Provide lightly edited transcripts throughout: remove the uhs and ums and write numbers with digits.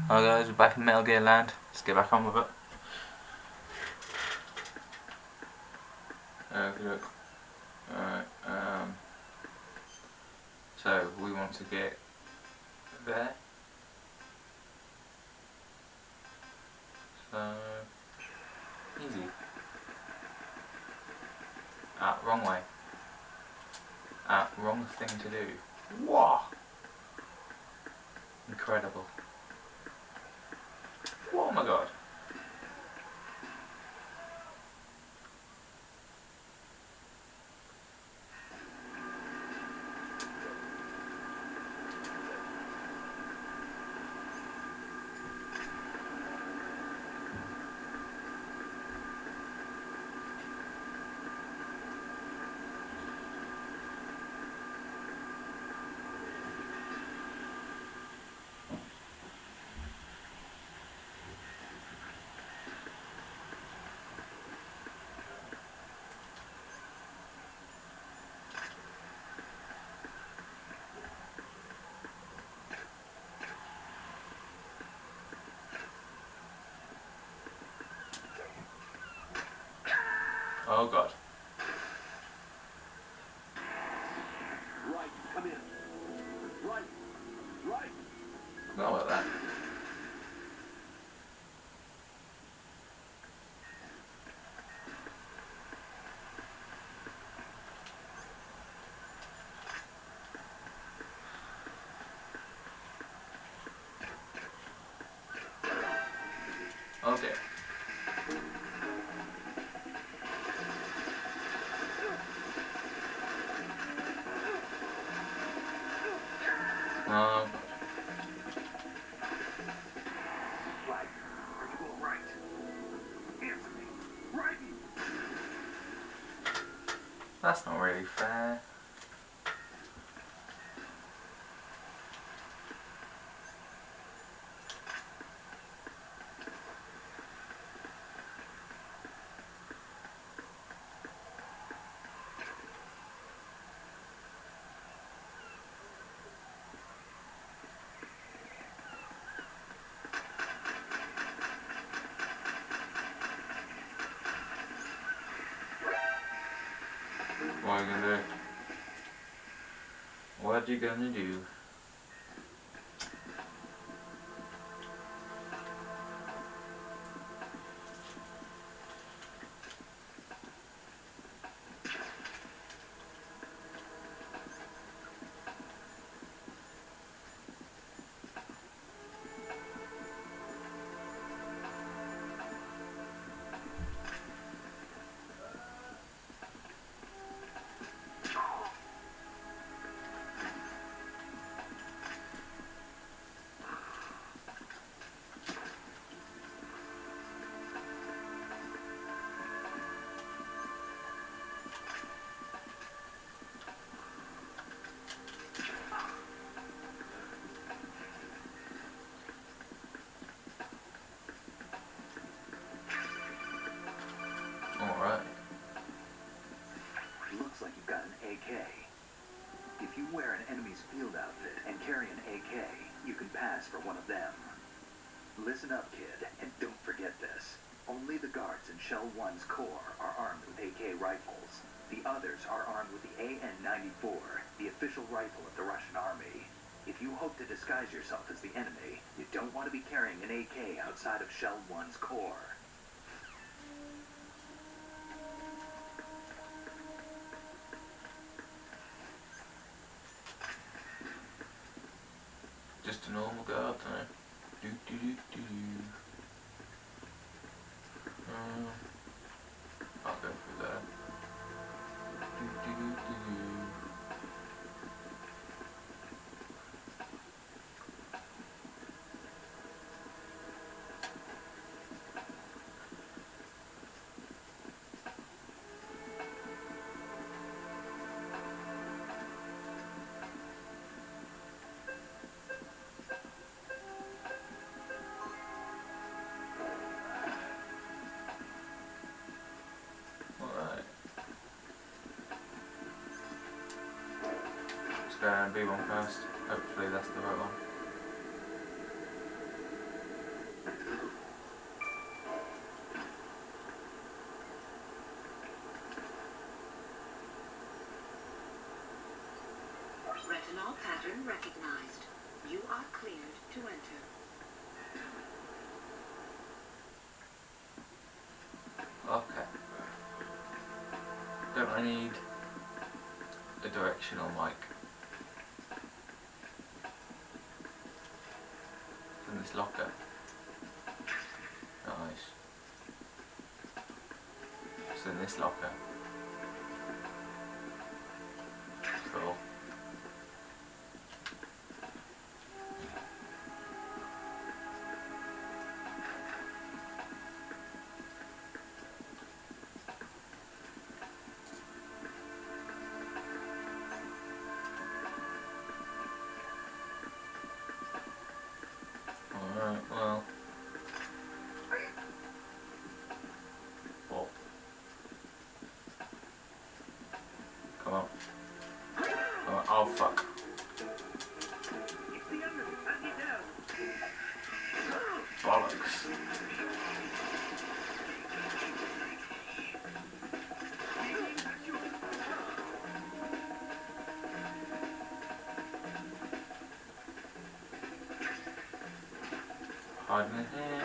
Hi guys, we're back in Metal Gear Land. Let's get back on with it. Look. Alright, so we want to get there. So, easy. Wrong way. Wrong thing to do. Whoa! Incredible. Oh my god. Oh god. Right, come in. Right. Forgot about that. Okay. Right. Are you all right? Answer me. Right. That's not really fair. What are you gonna do? What you gonna do? Alright. Looks like you've got an AK. If you wear an enemy's field outfit and carry an AK, you can pass for one of them. Listen up, kid, and don't forget this. Only the guards in Shell 1's core are armed with AK rifles. The others are armed with the AN-94, the official rifle of the Russian army. If you hope to disguise yourself as the enemy, you don't want to be carrying an AK outside of Shell 1's core. Just a normal guard time. Do do do do. I'll go through that. Do do do do. Let's go and B1 first. Hopefully that's the right one. Install pattern recognized. You are cleared to enter. Okay. Don't I need a directional mic from this locker? Nice. It's in this locker. Cool. Alright, well. What? Come on. Come on. Oh fuck. Bollocks. Hiding in here.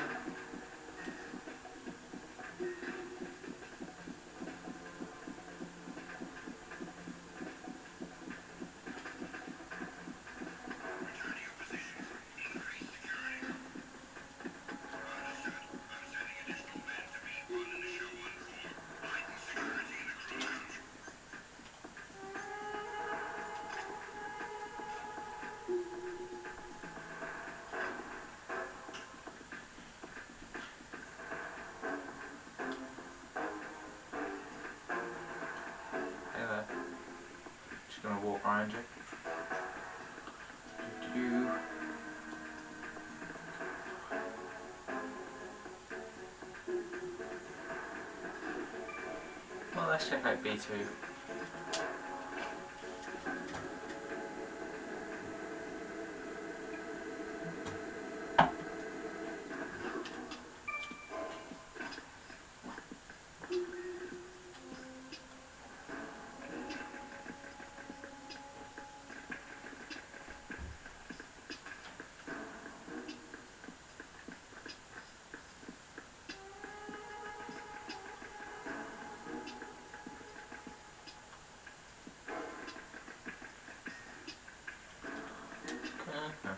Hey there. Just gonna walk around you. Do-do-do. Well, let's check out B2. Okay.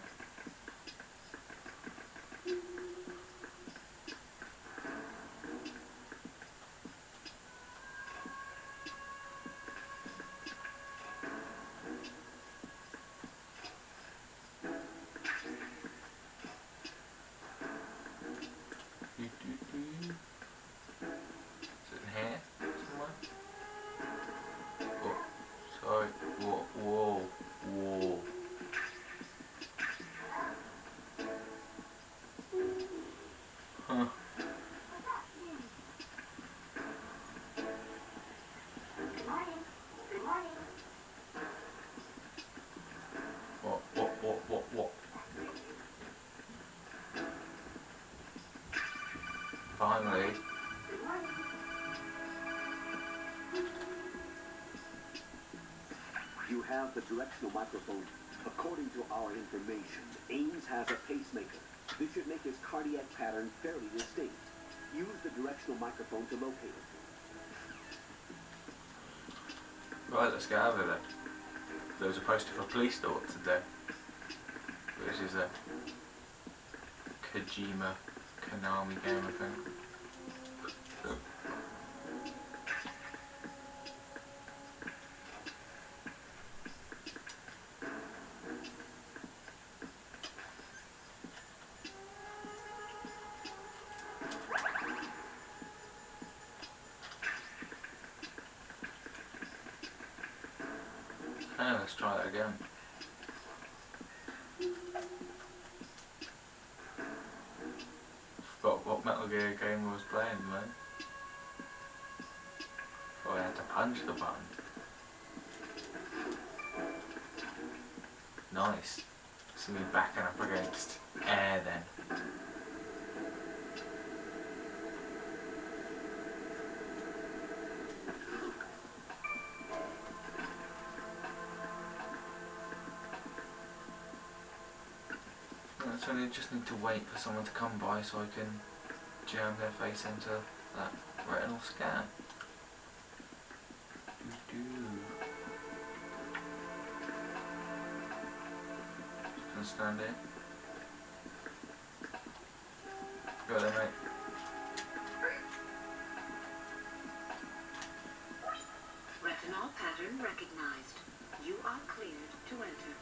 Do-do-do. Is it in here somewhere? Oh, sorry. Whoa, whoa, whoa. Huh. What? Finally. You have the directional microphone. According to our information, Ames has a pacemaker. This should make his cardiac pattern fairly distinct. Use the directional microphone to locate it. Right, let's get over there. There was a poster for Police Thought today, which is a Kojima Konami game, I think. Okay, let's try that again. Forgot what Metal Gear game I was playing, man. Oh, I had to punch the button. Nice. See me backing up against air then. So I just need to wait for someone to come by so I can jam their face into that retinal scan. Just gonna stand here. Go there, mate. Retinol pattern recognized. You are cleared to enter.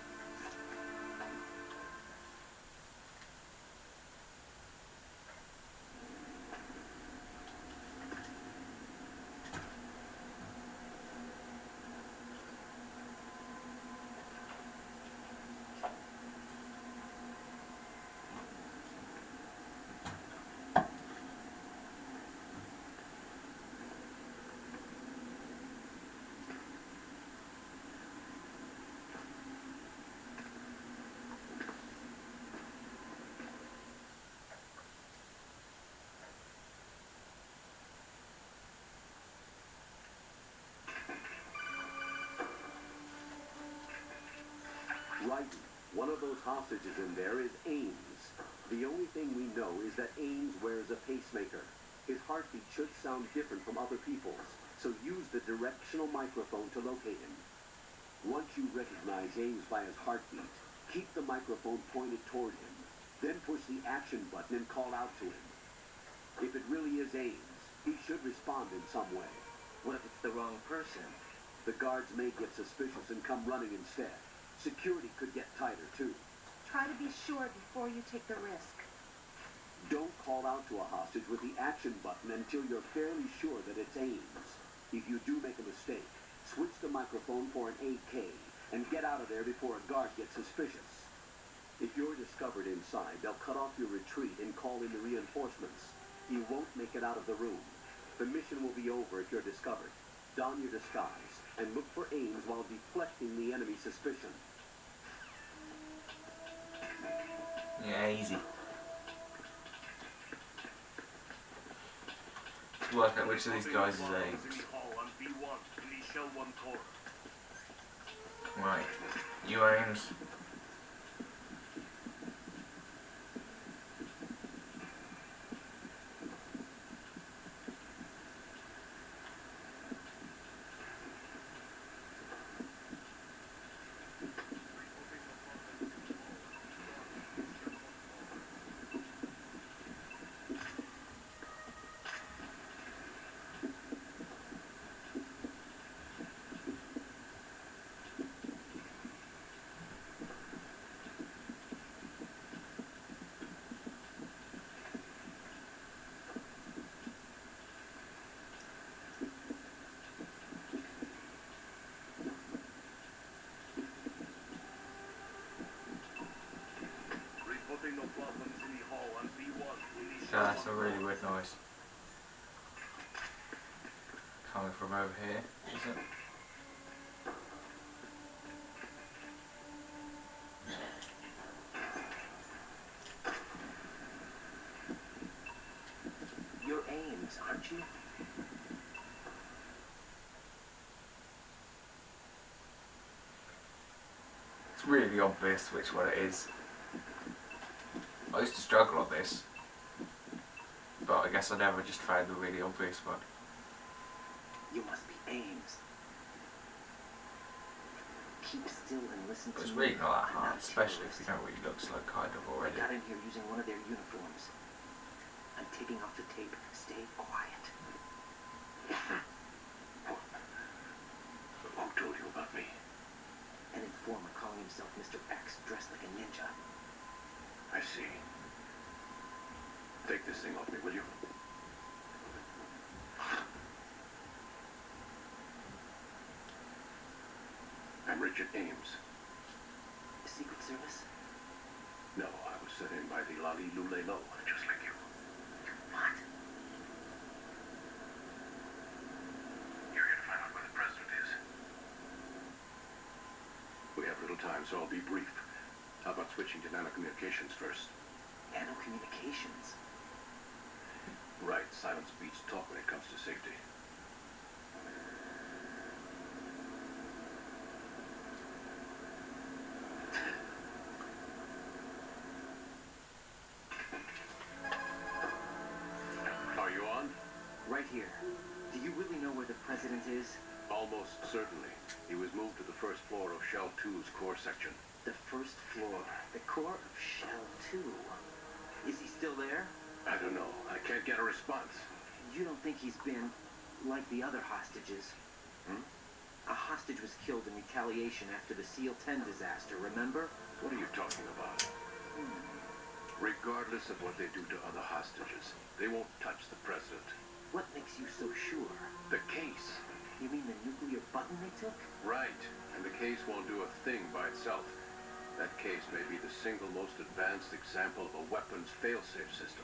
Right. One of those hostages in there is Ames. The only thing we know is that Ames wears a pacemaker. His heartbeat should sound different from other people's, so use the directional microphone to locate him. Once you recognize Ames by his heartbeat, keep the microphone pointed toward him. Then push the action button and call out to him. If it really is Ames, he should respond in some way. What if it's the wrong person? The guards may get suspicious and come running instead. Security could get tighter, too. Try to be sure before you take the risk. Don't call out to a hostage with the action button until you're fairly sure that it's Ames. If you do make a mistake, switch the microphone for an AK and get out of there before a guard gets suspicious. If you're discovered inside, they'll cut off your retreat and call in the reinforcements. You won't make it out of the room. The mission will be over if you're discovered. Don your disguise and look for Ames while deflecting the enemy's suspicion. Yeah, easy. Let's work out which of these guys is Ames. Right, you Ames. Yeah, that's a really weird noise. Coming from over here, is it? You're Ames, aren't you? It's really obvious which one it is. I used to struggle on this, but I guess I never just found the really obvious one. You must be Ames. Keep still and listen to But it's me. really not that I'm hard, not especially if terrorist. you know what he looks like kind of I already. got in here using one of their uniforms. I'm taking off the tape. Stay quiet. Who told you about me? An informer calling himself Mr. X, dressed like a ninja. I see. Take this thing off me, will you? I'm Richard Ames. The Secret Service? No, I was sent in by the Lali Lule Lo, just like you. What? You're here to find out where the president is. We have little time, so I'll be brief. How about switching to nanocommunications first? Nanocommunications? Right, silence beats talk when it comes to safety. here. Do you really know where the president is? Almost certainly. He was moved to the first floor of Shell 2's core section. The first floor. The core of Shell 2. Is he still there? I don't know. I can't get a response. You don't think he's been like the other hostages? A hostage was killed in retaliation after the SEAL 10 disaster, remember? What are you talking about? Regardless of what they do to other hostages, they won't touch the president. What makes you so sure? The case. You mean the nuclear button they took? Right. And the case won't do a thing by itself. That case may be the single most advanced example of a weapons failsafe system.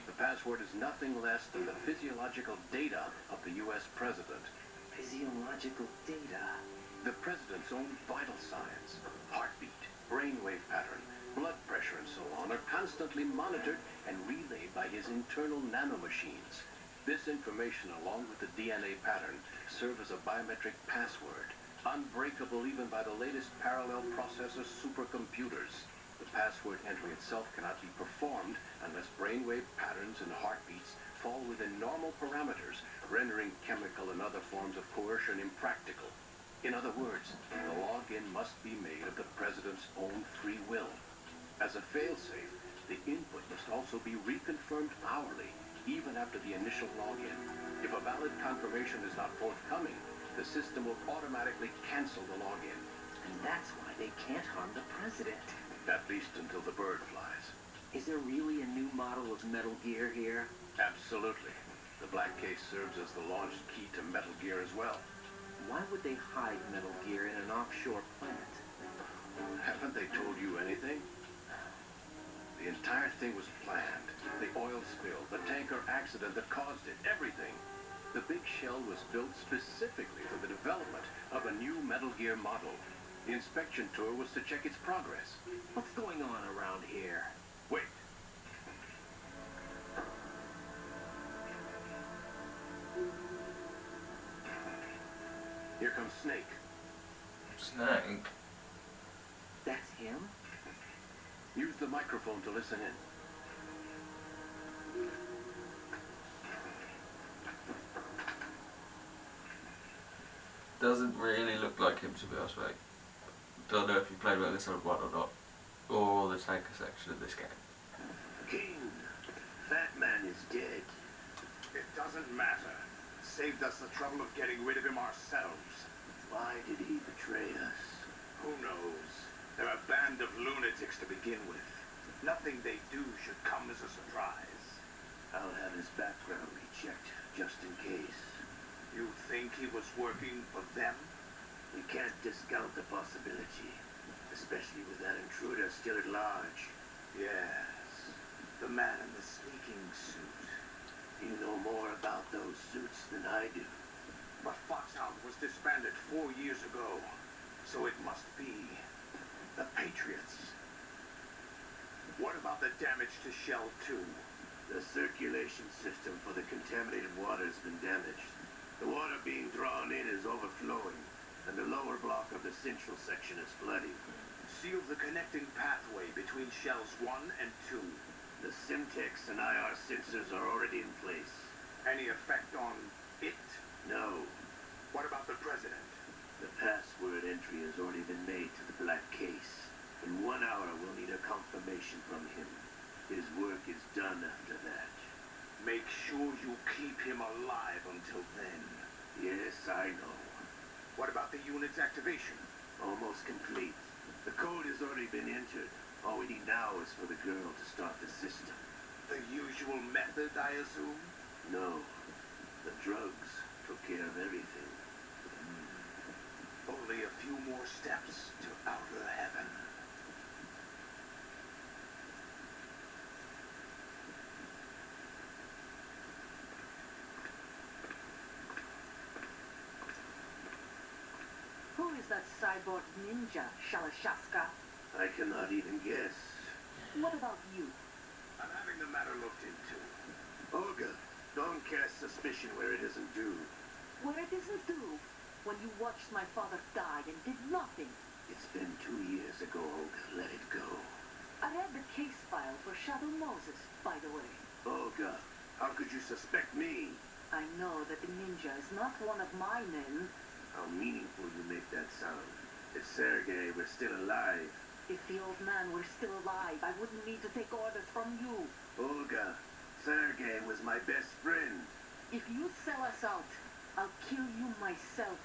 The password is nothing less than the physiological data of the U.S. president. Physiological data? The president's own vital signs, heartbeat, brainwave pattern, blood pressure, and so on are constantly monitored and relayed by his internal nanomachines. This information, along with the DNA pattern, serve as a biometric password, unbreakable even by the latest parallel processor supercomputers. The password entry itself cannot be performed unless brainwave patterns and heartbeats fall within normal parameters, rendering chemical and other forms of coercion impractical. In other words, the login must be made of the president's own free will. As a failsafe, the input must also be reconfirmed hourly, even after the initial login. If a valid confirmation is not forthcoming, the system will automatically cancel the login. And that's why they can't harm the president. At least until the bird flies. Is there really a new model of Metal Gear here? Absolutely. The black case serves as the launch key to Metal Gear as well. Why would they hide Metal Gear in an offshore plant? Haven't they told you anything? The entire thing was planned. The oil spill, the tanker accident that caused it, everything. The big shell was built specifically for the development of a new Metal Gear model. The inspection tour was to check its progress. What's going on around here? Wait. Here comes Snake. Snake? That's him? Use the microphone to listen in. Doesn't really look like him, to be honest, mate. Don't know if you played with this on one or not, or the tanker section of this game. King, that man is dead. It doesn't matter. Saved us the trouble of getting rid of him ourselves. Why did he betray us? Who knows? They're a band of lunatics to begin with. Nothing they do should come as a surprise. I'll have his background rechecked, just in case. You think he was working for them? We can't discount the possibility, especially with that intruder still at large. Yes. The man in the sneaking suit. You know more about those suits than I do. But Foxhound was disbanded 4 years ago. So it must be the Patriots. What about the damage to Shell 2? The circulation system for the contaminated water has been damaged. The water being drawn in is overflowing, and the lower block of the central section is flooding. Seal the connecting pathway between Shells 1 and 2. The Simtex and IR sensors are already in place. Any effect on it? No. What about the president? The password entry has already been made to the black case. In 1 hour, we'll need a confirmation from him. His work is done after that. Make sure you keep him alive until then. Yes, I know. What about the unit's activation? Almost complete. The code has already been entered. All we need now is for the girl to start the system. The usual method, I assume? No. The drugs took care of everything. Only a few more steps to outer heaven. Who is that cyborg ninja, Shalashaska? I cannot even guess. What about you? I'm having the matter looked into. Olga, don't cast suspicion where it isn't due. Where it isn't due, when you watched my father die and did nothing. It's been 2 years ago, Olga. Let it go. I read the case file for Shadow Moses, by the way. Olga, how could you suspect me? I know that the ninja is not one of my men. How meaningful you make that sound. If Sergei were still alive. If the old man were still alive, I wouldn't need to take orders from you. Olga, Sergei was my best friend. If you sell us out, I'll kill you myself.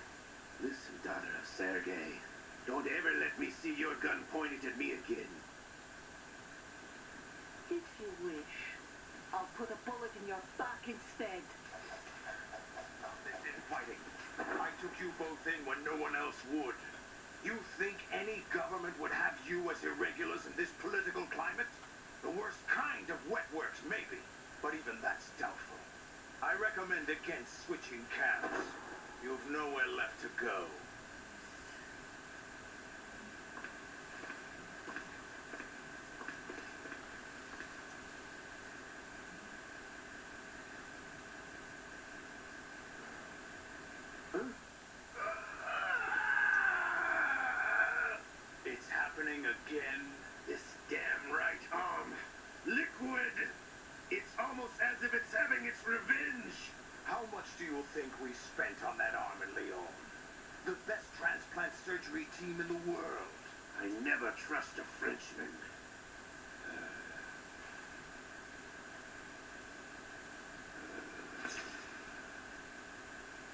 Listen, daughter of Sergei, don't ever let me see your gun pointed at me again. If you wish, I'll put a bullet in your back instead. Stop this infighting. I took you both in when no one else would. You think any government would have you as irregulars in this political climate? The worst kind of wet works, maybe. But even that's doubtful. I recommend against switching camps. You've nowhere left to go. It's happening again. This damn right arm. Liquid. It's almost as if it's having its revenge. How much do you think we spent on that arm in Lyon? The best transplant surgery team in the world. I never trust a Frenchman.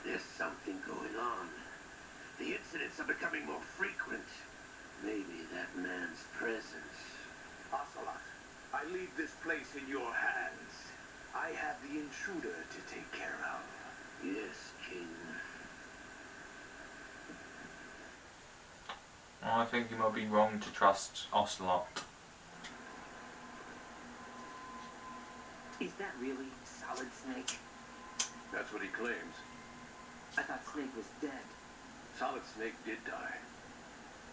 There's something going on. The incidents are becoming more frequent. Maybe that man's presence. Ocelot, I leave this place in your hands. I have the intruder to take care of. Yes, King. Well, I think you might be wrong to trust Ocelot. Is that really Solid Snake? That's what he claims. I thought Snake was dead. Solid Snake did die.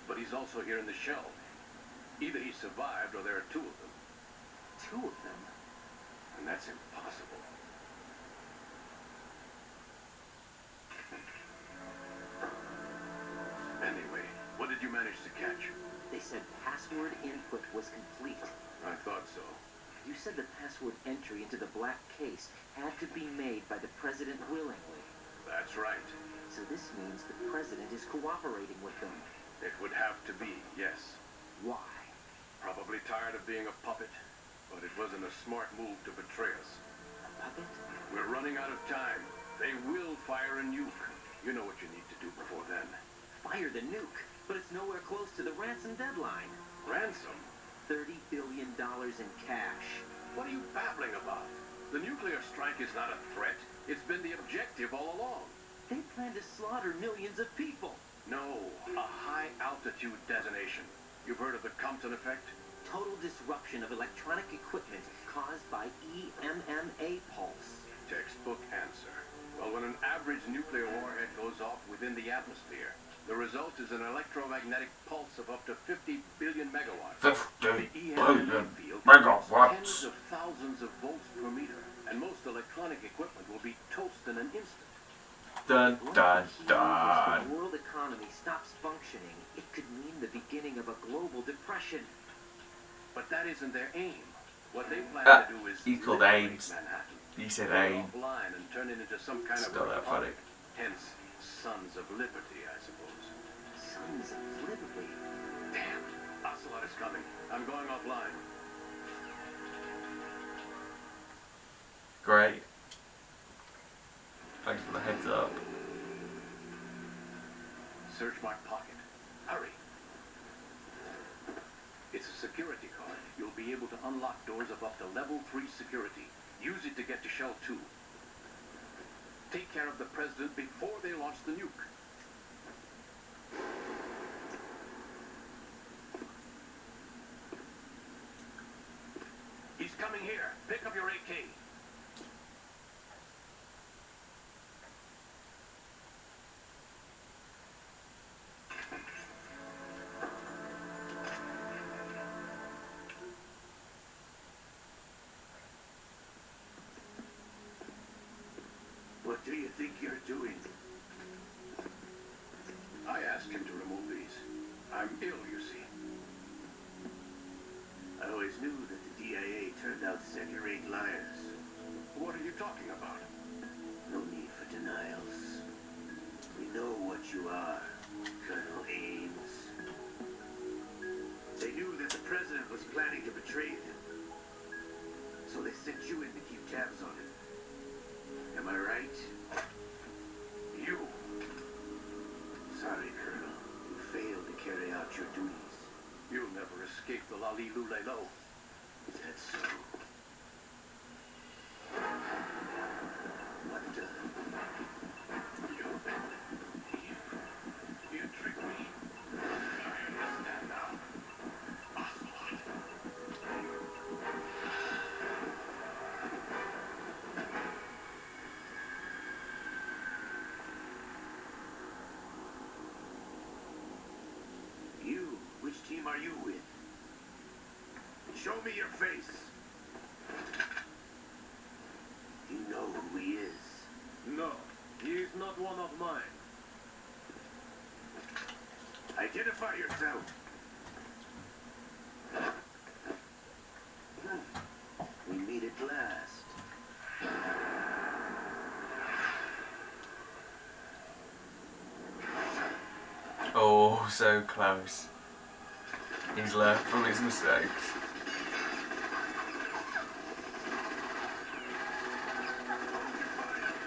But he's also here in the shell. Either he survived or there are two of them. Two of them? And that's impossible. Anyway, what did you manage to catch? They said password input was complete. I thought so. You said the password entry into the black case had to be made by the president willingly. That's right. So this means the president is cooperating with them. It would have to be, yes. Why? Probably tired of being a puppet, but it wasn't a smart move to betray us. A puppet? We're running out of time. They will fire a nuke. You know what you need to do before then. Fire the nuke, but it's nowhere close to the ransom deadline. Ransom? $30 billion in cash. What are you babbling about? The nuclear strike is not a threat. It's been the objective all along. They plan to slaughter millions of people. No, a high-altitude detonation. You've heard of the Compton effect? Total disruption of electronic equipment caused by EMMA pulse. Textbook answer. Well, when an average nuclear warhead goes off within the atmosphere, the result is an electromagnetic pulse of up to 50 billion megawatts. 50 The billion field megawatts. tens of thousands of volts per meter, and most electronic equipment will be toast in an instant. Dun dun If dun. the world economy stops functioning, it could mean the beginning of a global depression. But that isn't their aim. What they plan to do is He called liberate Ames. Manhattan. He said Go aim. offline and turn it into some kind of Still that funny. republic. Hence, Sons of Liberty, I suppose. Sons of Liberty. Damn! Ocelot is coming. I'm going offline. Great. Thanks for the heads up. Search my pocket. Hurry. It's a security card. You'll be able to unlock doors of up to level 3 security. Use it to get to Shell 2. Take care of the president before they launch the nuke. He's coming here. Pick up your AK. What do you think you're doing? I asked him to remove these. I'm ill, you see. I always knew that the DIA turned out second-rate liars. What are you talking about? No We know what you are, Colonel Ames. They knew that the president was planning to betray them. So they sent you in to keep tabs on him. Am I right? You. Sorry, Colonel. You failed to carry out your duties. You'll never escape the Lali Lulelo. Is that so? What the... You tricked me. I understand now. Ocelot. You, which team are you with? Show me your face. You know who he is. No, he is not one of mine. Identify yourself. We meet at last. Oh, so close. He's learned from his mistakes.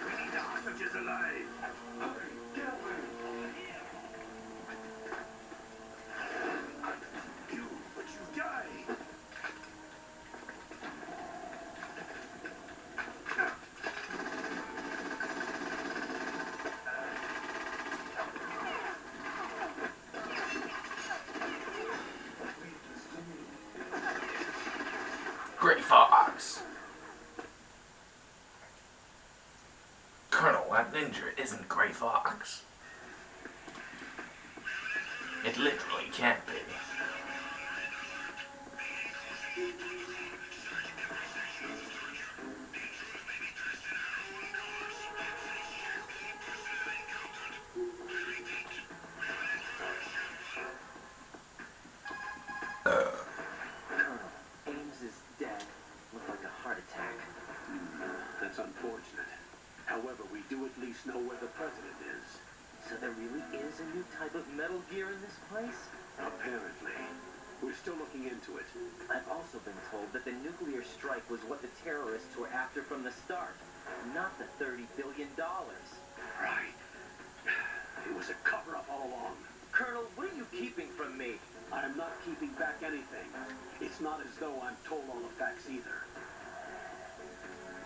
We need the hostages alive. You, but you die. Great fox. Colonel, that ninja isn't Grey Fox. It literally can't be. Colonel, Ames is dead. Looked like a heart attack. That's unfortunate. However, we do at least know where the president is. So there really is a new type of Metal Gear in this place? Apparently. We're still looking into it. I've also been told that the nuclear strike was what the terrorists were after from the start, not the $30 billion. Right. It was a cover-up all along. Colonel, what are you keeping from me? I am not keeping back anything. It's not as though I'm told all the facts either.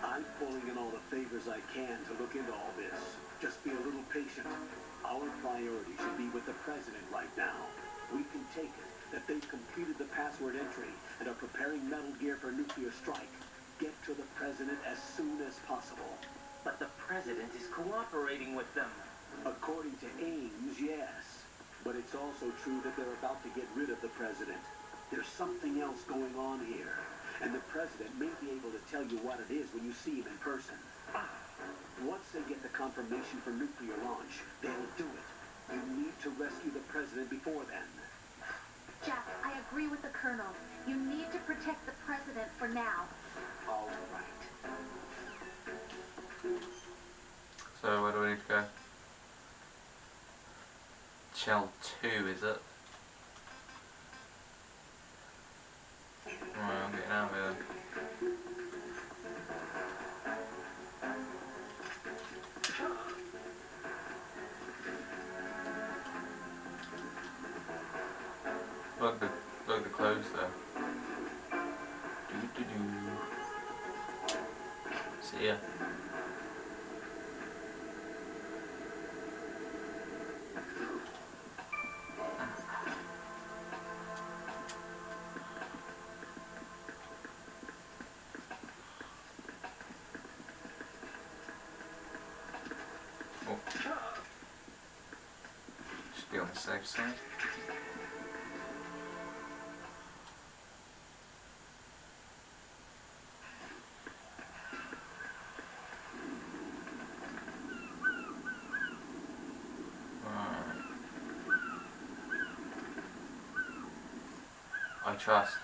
I'm pulling in all the favors I can to look into all this. Just be a little patient. Our priority should be with the president right now. We can take it that they've completed the password entry and are preparing Metal Gear for nuclear strike. Get to the president as soon as possible. But the president is cooperating with them. According to Ames, yes. But it's also true that they're about to get rid of the president. There's something else going on here. And the president may be able to tell you what it is when you see him in person. Once they get the confirmation for nuclear launch, they'll do it. You need to rescue the president before then. Jack, I agree with the Colonel. You need to protect the president for now. All right. So where do we need to go? Shell 2, is it? Right, I'm getting out of here. Look the clothes though. See ya. Oh. Just be on the safe side. I trust.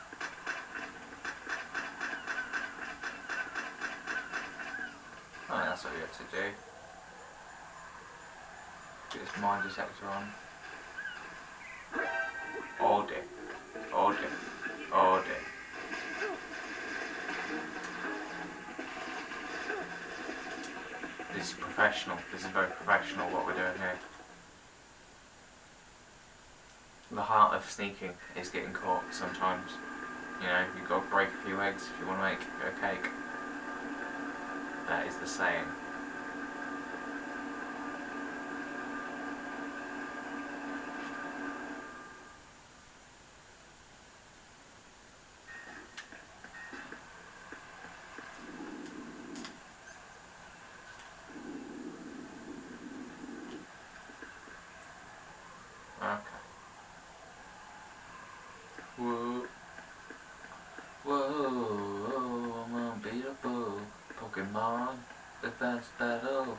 Oh, that's what you have to do. Get this mine detector on. All day. All day. All day. This is professional. This is very professional what we're doing here. The heart of sneaking is getting caught sometimes. You know, you've got to break a few eggs if you want to make a cake. That is the saying. Okay. Whoa. Whoa, I'm unbeatable. Pokemon Advanced Battle.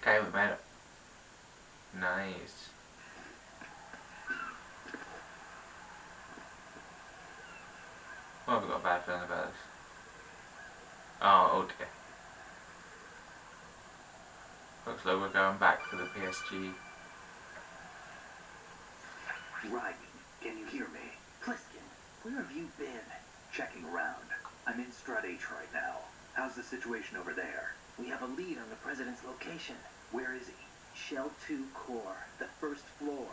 Okay, we made it. Nice. Well, I've got a bad feeling about this. Oh, okay. Looks like we're going back for the PSG. Ryan, can you hear me? Pliskin, where have you been? Checking around. I'm in Strut H right now. How's the situation over there? We have a lead on the president's location. Where is he? Shell 2 core, the first floor.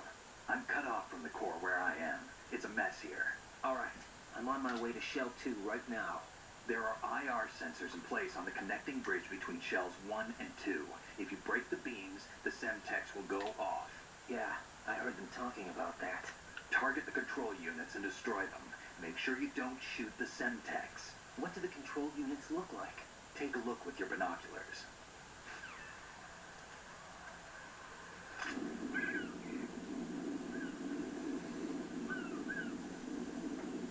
I'm cut off from the core where I am. It's a mess here. All right, I'm on my way to Shell 2 right now. There are IR sensors in place on the connecting bridge between shells 1 and 2. If you break the beams, the Semtex will go off. Yeah, I heard them talking about that. Target the control units and destroy them. Make sure you don't shoot the Semtex. What do the control units look like? Take a look with your binoculars.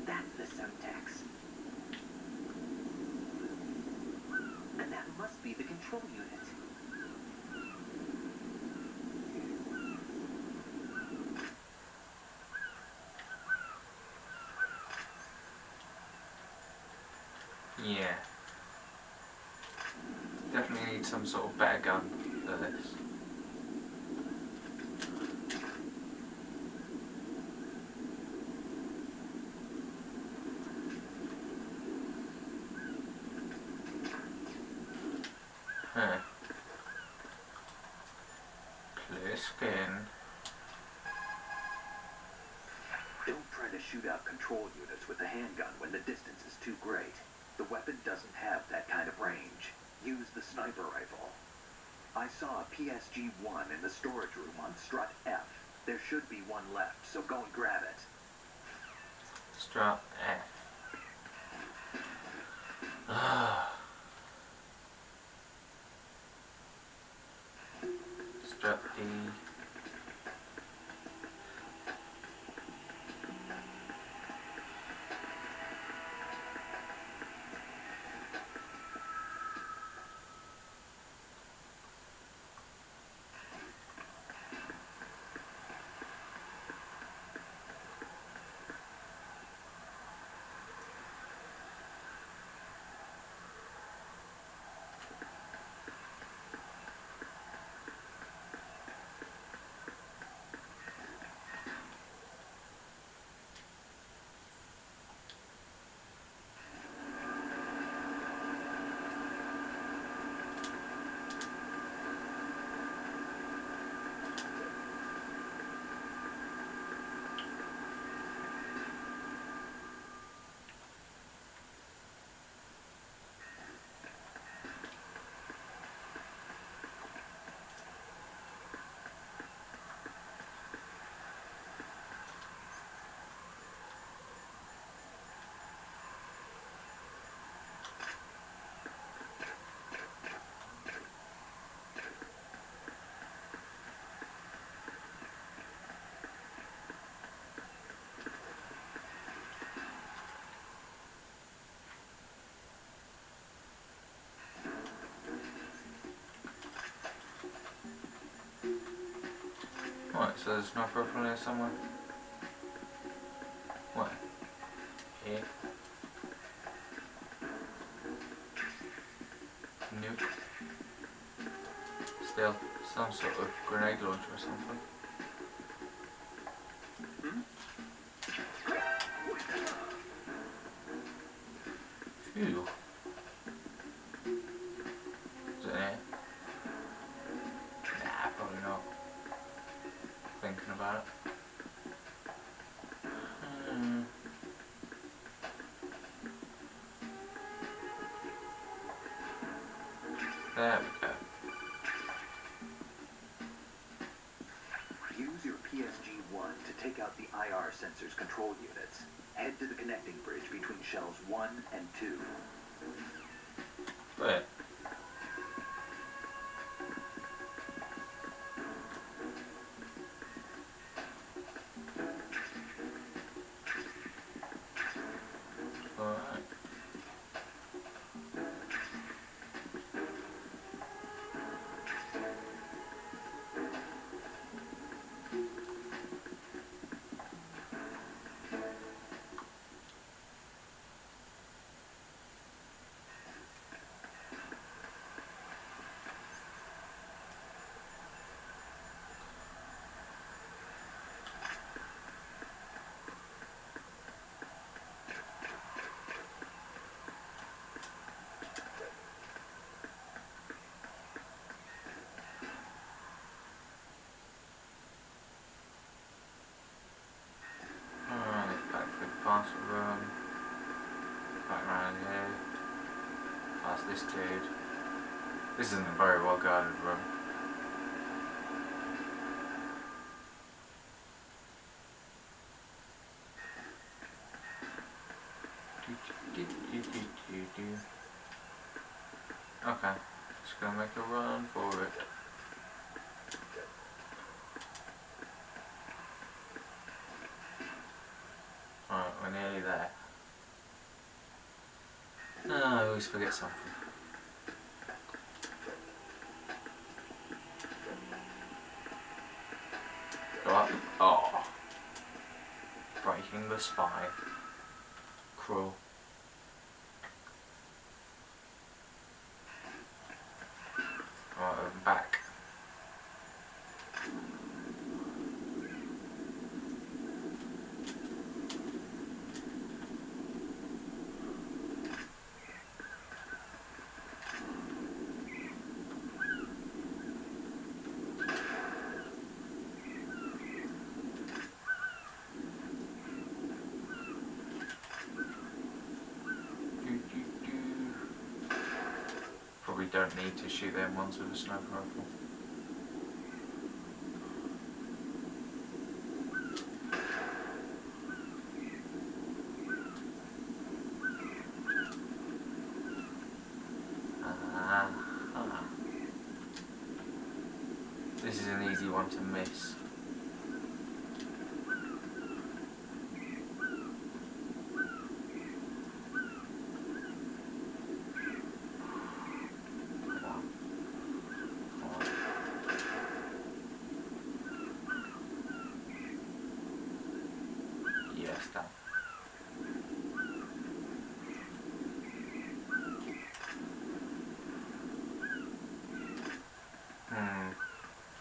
That's the Semtex. And that must be the control unit. Yeah. Definitely need some sort of better gun for this. Huh. Pliskin. Don't try to shoot out control units with the handgun when the distance is too great. The weapon doesn't have that kind of range. Use the sniper rifle. I saw a PSG-1 in the storage room on Strut F. There should be one left, so go and grab it. Strut F. Strut D. So there's no profile there somewhere? What? Here? Nuke. Still, some sort of grenade launcher or something. Phew. Is it it? Nah, probably not. Thinking about it. There we go. Use your PSG-1 to take out the IR sensors control units. Head to the connecting bridge between shells 1 and 2. Wait. Alright. Parcel room, back around here, past this dude. This isn't a very well guarded room. Okay, just gonna make a run for it. Alright, we're nearly there. No, I always forget something. Go up. Oh. Breaking the spine. Cruel. Alright, I'm back. Probably don't need to shoot them ones with a sniper rifle. This is an easy one to miss. Yes, done.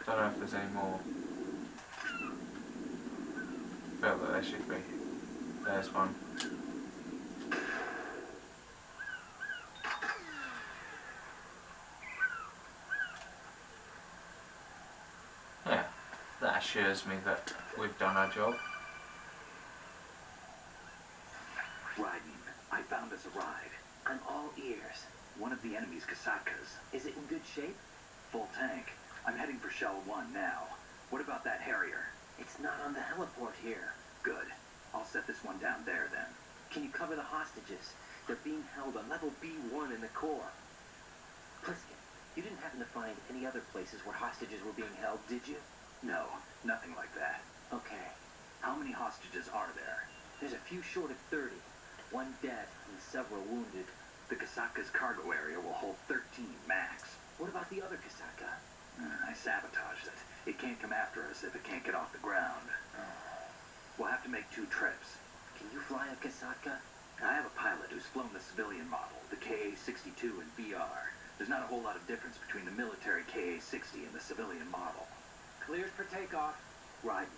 Don't know if there's any more. Feel that there should be. There's one. Yeah, that assures me that we've done our job. Raiden, I found us a ride. I'm all ears. One of the enemy's Kasakas. Is it in good shape? Full tank. I'm heading for Shell 1 now. What about that Harrier? It's not on the heliport here. Good. I'll set this one down there then. Can you cover the hostages? They're being held on level B1 in the core. Pliskin, you didn't happen to find any other places where hostages were being held, did you? No, nothing like that. Okay. How many hostages are there? There's a few short of 30. One dead and several wounded. The Kasaka's cargo area will hold 13 max. What about the other Kasaka? I sabotaged it. It can't come after us if it can't get off the ground. We'll have to make 2 trips. Can you fly a Kasatka? I have a pilot who's flown the civilian model, the KA-62 in VR. There's not a whole lot of difference between the military KA-60 and the civilian model. Cleared for takeoff. Raiden,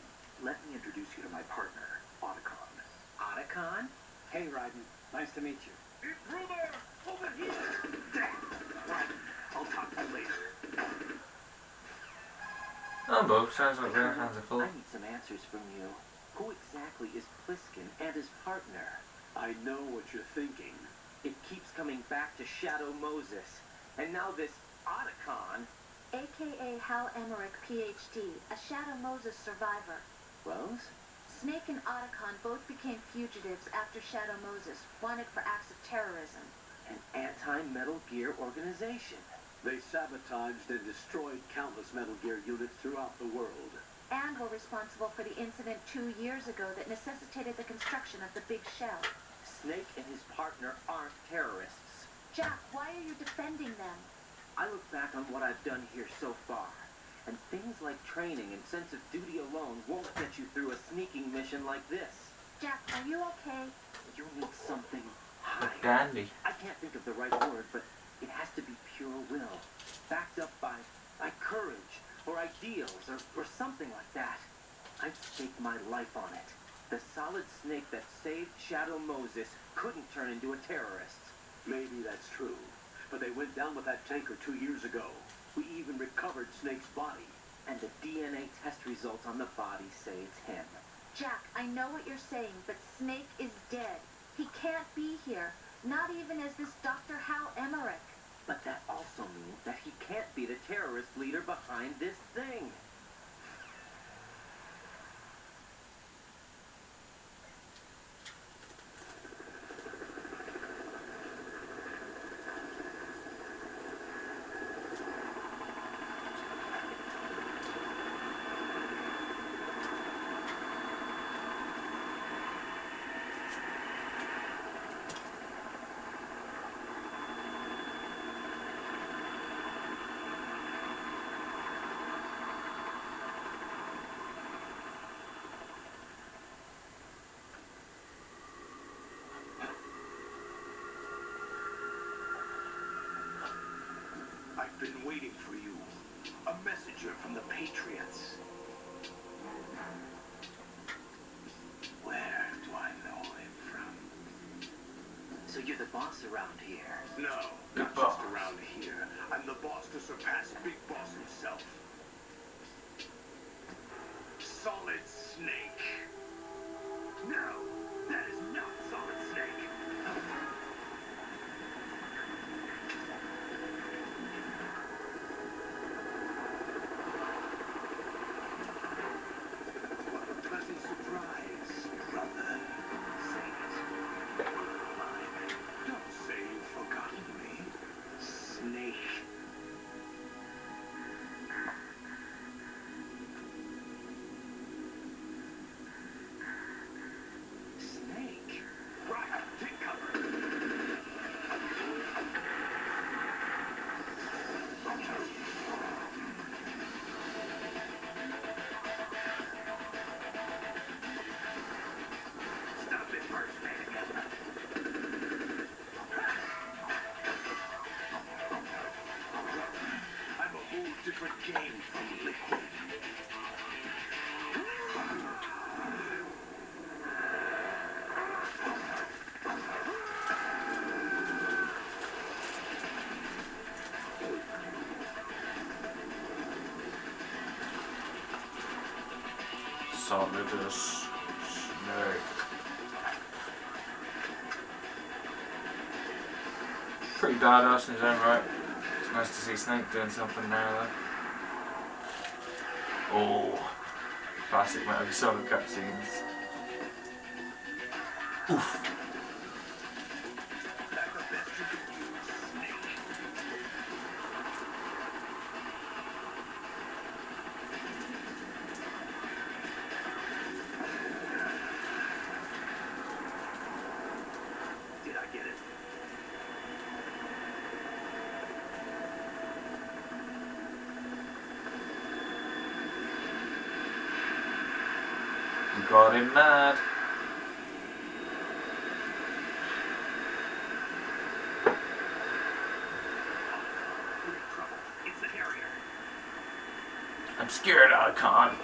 let me introduce you to my partner, Otacon. Otacon? Hey, Raiden. Nice to meet you. Intruder! Over here! Raiden, I'll talk to you later. Oh, Bob, sounds like their hands are full. I need some answers from you. Who exactly is Pliskin and his partner? I know what you're thinking. It keeps coming back to Shadow Moses. And now this Otacon. AKA Hal Emmerich, PhD, a Shadow Moses survivor. Rose? Snake and Otacon both became fugitives after Shadow Moses, wanted for acts of terrorism. An anti-Metal Gear organization. They sabotaged and destroyed countless Metal Gear units throughout the world. And were responsible for the incident 2 years ago that necessitated the construction of the Big Shell. Snake and his partner aren't terrorists. Jack, why are you defending them? I look back on what I've done here so far, and things like training and sense of duty alone won't get you through a sneaking mission like this. Jack, are you okay? You need something But higher. dandy. I can't think of the right word, but it has to be pure will, backed up by courage, or ideals, or something like that. I've staked my life on it. The solid Snake that saved Shadow Moses couldn't turn into a terrorist. Maybe that's true, but they went down with that tanker 2 years ago. We even recovered Snake's body. And the DNA test results on the body say it's him. Jack, I know what you're saying, but Snake is dead. He can't be here, not even as this Dr. Hal Emmerich. But that also means that he can't be the terrorist leader behind this thing. I've been waiting for you. A messenger from the Patriots. Where do I know him from? So you're the boss around here. No, The not boss. just around here. I'm the boss to surpass Big Boss himself. Solid Snake. No, that is not Solid Snake. What a pleasant surprise, brother. Say it. Mine. Don't say you've forgotten me. Snake. Snake? Right, take cover. Stop it first, man. I'm a whole different game from Liquid. Solidus Snake. Pretty badass in his own right. It's nice to see Snake doing something now though. Oh, classic Metal Gear Solid cutscenes. Oof. That's the best you can use, Snake. Did I get it? Got him mad. It's the Harrier. I'm scared, I can't.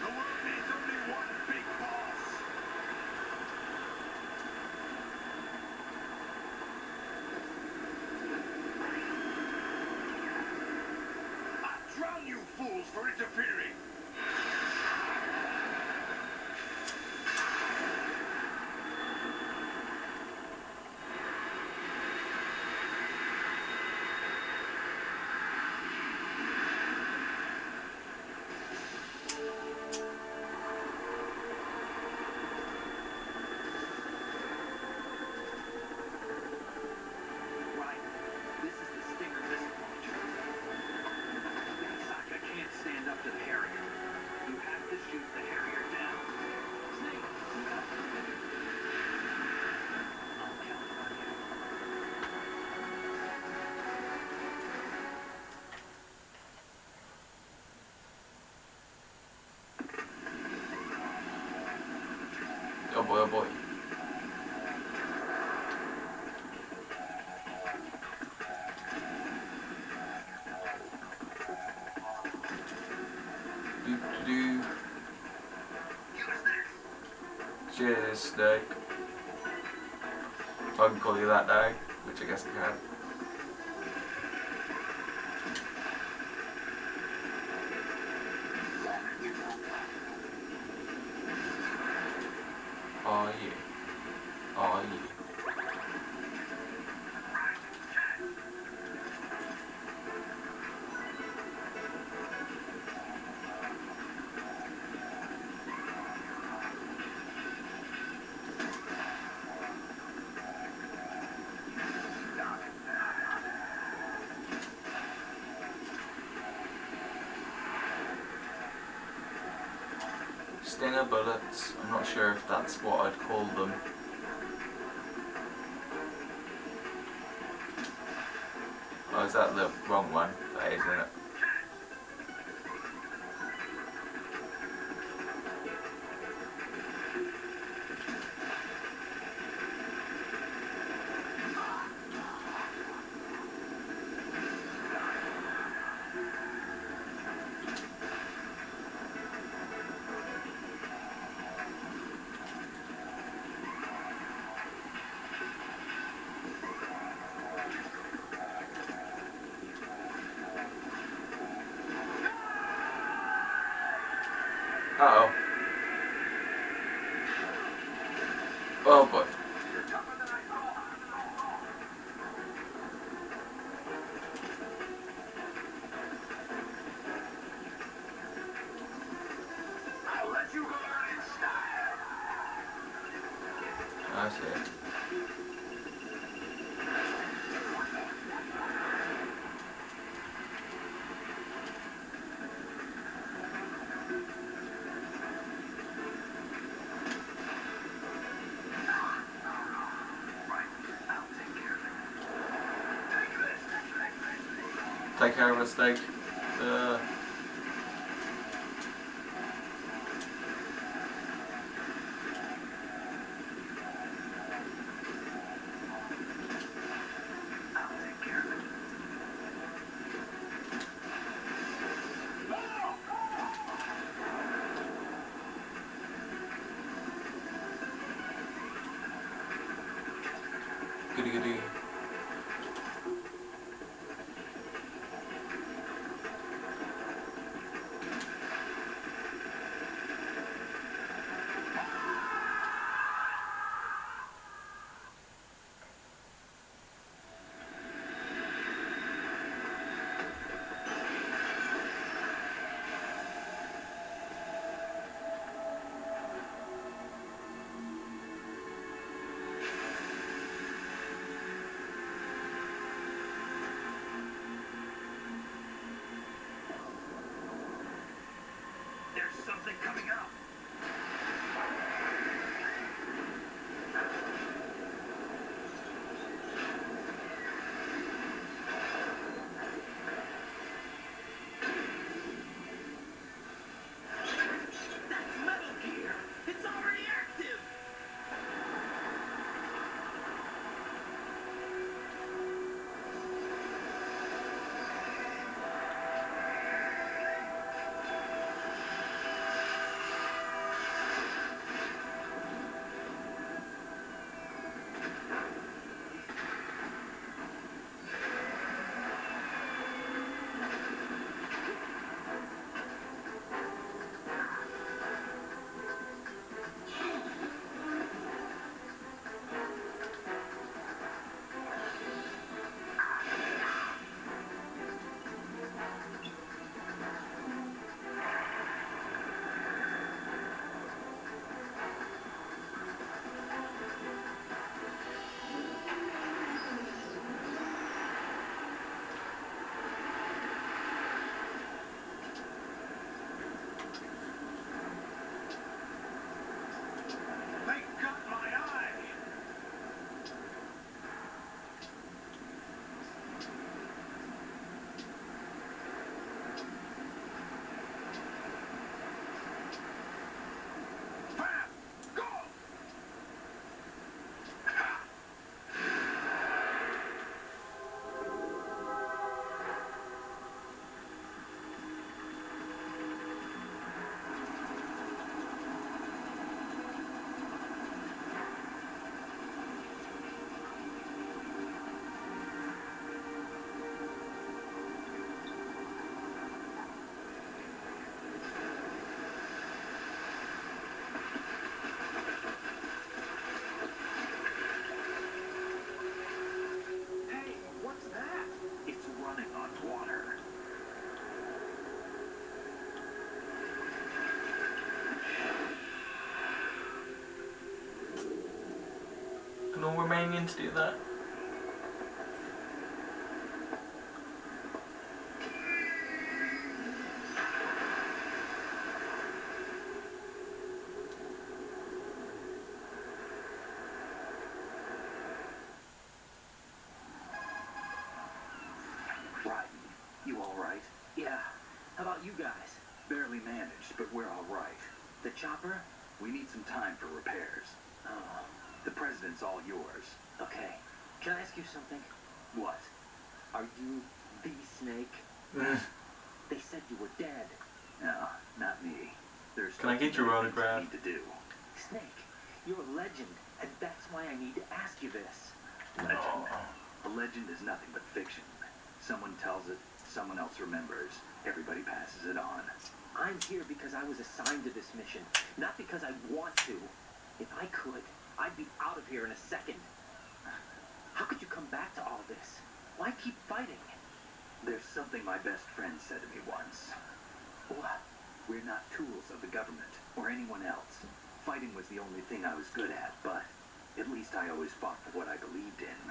The world needs only one big boss. I'll drown you fools for interfering. Right. This is the stinger disadvantage. Big Saka can't stand up to the Harrier. You have to shoot the Harrier down. Snake, you got it. I'll count on you. Oh boy, oh boy. Do. Cheers, Snake. If I can call you that now, which I guess I can. Oh yeah. Oh yeah. Stinger bullets. I'm not sure if that's what I'd call them. Oh, is that the wrong one? That is, isn't it? Uh-oh. Oh boy. I'll let you go out in style. I see. Take care of a Snake. Goody goody. Romanian to do that. Right. You all right? Yeah. How about you guys? Barely managed, but we're all right. The chopper? We need some time for repairs. Oh, The president's all yours. okay. Can I ask you something? What? Are you the Snake? They said you were dead. No, not me. There's Can I get your other things autograph? I need to do. Snake, you're a legend, and that's why I need to ask you this. Legend. A legend is nothing but fiction. Someone tells it, someone else remembers. Everybody passes it on. I'm here because I was assigned to this mission, not because I want to. If I could, I'd be out of here in a second. How could you come back to all this? Why keep fighting? There's something my best friend said to me once. What? We're not tools of the government or anyone else. Fighting was the only thing I was good at, but at least I always fought for what I believed in.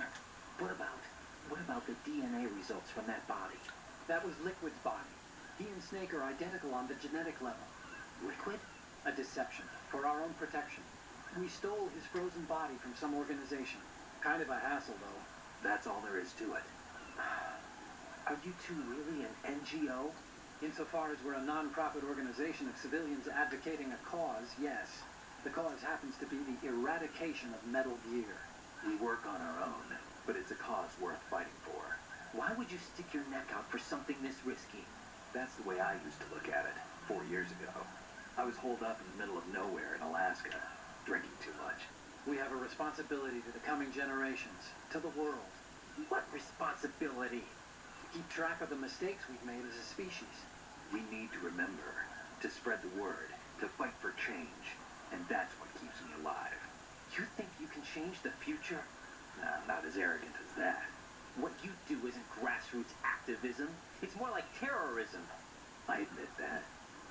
What about the DNA results from that body? That was Liquid's body. He and Snake are identical on the genetic level. Liquid? A deception, for our own protection. We stole his frozen body from some organization. Kind of a hassle, though. That's all there is to it. Are you two really an NGO? Insofar as we're a non-profit organization of civilians advocating a cause, yes. The cause happens to be the eradication of Metal Gear. We work on our own, but it's a cause worth fighting for. Why would you stick your neck out for something this risky? That's the way I used to look at it 4 years ago. I was holed up in the middle of nowhere in Alaska, drinking too much. We have a responsibility to the coming generations, to the world. What responsibility? Keep track of the mistakes we've made as a species. We need to remember, to spread the word, to fight for change, and that's what keeps me alive. You think you can change the future? Nah, I'm not as arrogant as that. What you do isn't grassroots activism. It's more like terrorism. I admit that.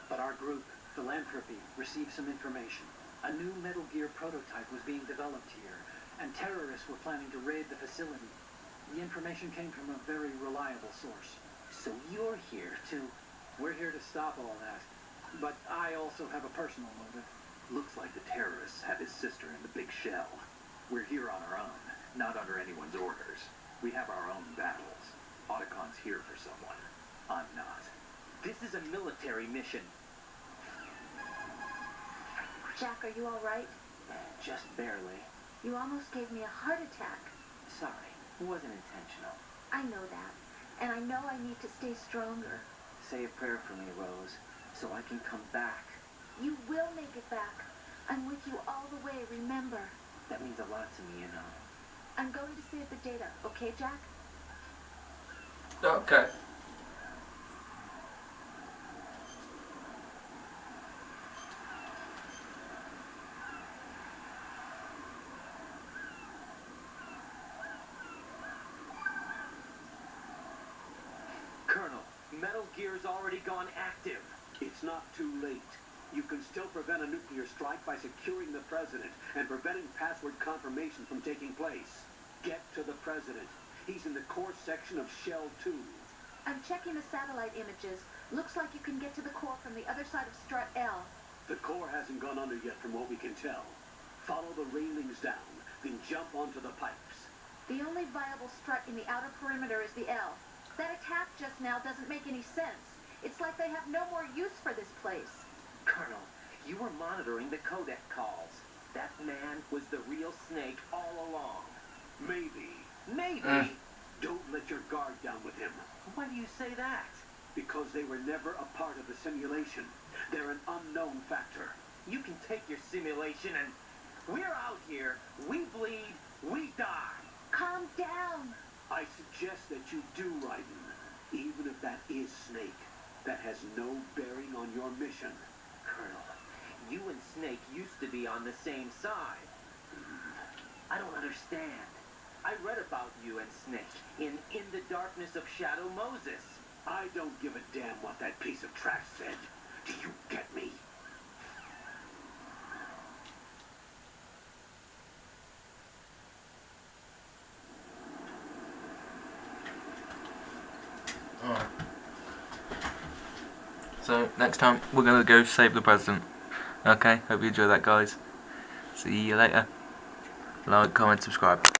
But our group, Philanthropy, received some information. A new Metal Gear prototype was being developed here, and terrorists were planning to raid the facility. The information came from a very reliable source. So you're here to... We're here to stop all that. But I also have a personal motive. Looks like the terrorists have his sister in the big shell. We're here on our own, not under anyone's orders. We have our own battles. Otacon's here for someone. I'm not. This is a military mission. Jack, are you all right? Just barely. You almost gave me a heart attack. Sorry, it wasn't intentional. I know that. And I know I need to stay stronger. Say a prayer for me, Rose, so I can come back. You will make it back. I'm with you all the way, remember. That means a lot to me, you know. I'm going to save the data, okay, Jack? Okay. Colonel, Metal Gear's already gone active. It's not too late. You can still prevent a nuclear strike by securing the president and preventing password confirmation from taking place. Get to the president. He's in the core section of Shell 2. I'm checking the satellite images. Looks like you can get to the core from the other side of Strut L. The core hasn't gone under yet from what we can tell. Follow the railings down, then jump onto the pipes. The only viable strut in the outer perimeter is the L. That attack just now doesn't make any sense. It's like they have no more use for this place. Colonel, you were monitoring the codec calls. That man was the real Snake all along. Maybe. Maybe? Don't let your guard down with him. Why do you say that? Because they were never a part of the simulation. They're an unknown factor. You can take your simulation and... We're out here. We bleed. We die. Calm down. I suggest that you do, Raiden. Even if that is Snake. That has no bearing on your mission. Colonel, you and Snake used to be on the same side. I don't understand. I read about you and Snake in the Darkness of Shadow Moses. I don't give a damn what that piece of trash said. Do you get me? So next time we're gonna go save the president. Okay, hope you enjoy that, guys. See you later. Like, comment, subscribe.